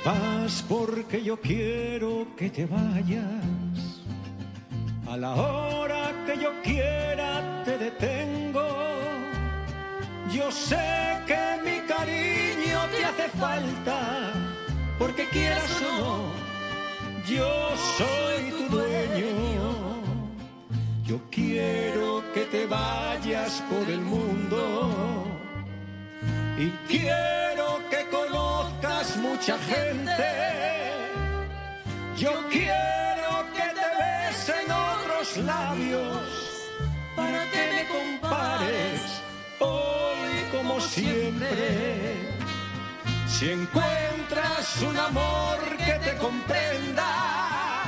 vas porque yo quiero que te vayas. A la hora que yo quiera te detengo. Yo sé que mi cariño te hace falta, porque quieras o no, yo soy tu dueño. Yo quiero que te vayas por el mundo y quiero que conozcas mucha gente. Yo quiero que te besen otros labios para que me compares hoy como siempre. Si encuentras un amor que te comprenda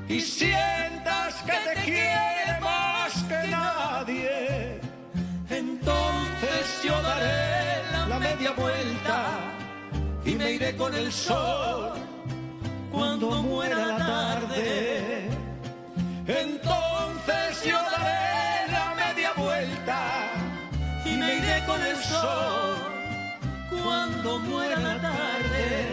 y sientas que te quiere más que nadie, entonces yo daré la media vuelta y me iré con el sol cuando muera la tarde. Entonces yo daré la media vuelta y me iré con el sol cuando muera la tarde.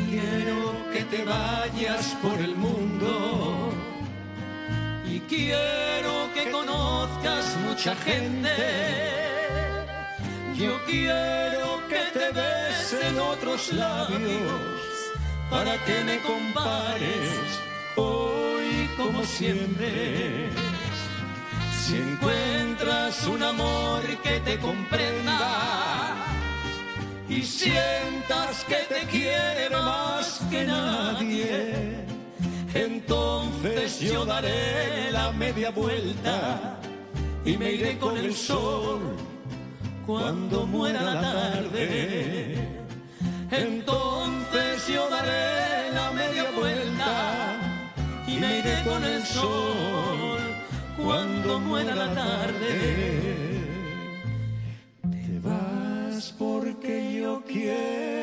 Quiero que te vayas por el mundo y quiero que conozcas mucha gente. Yo quiero que te besen otros labios para que me compares hoy como siempre. Si encuentras un amor que te comprenda y sientas que te quiere más que nadie, entonces yo daré la media vuelta y me iré con el sol cuando muera la tarde. Entonces yo daré la media vuelta y me iré con el sol cuando muera la tarde. Te vas porque yo quiero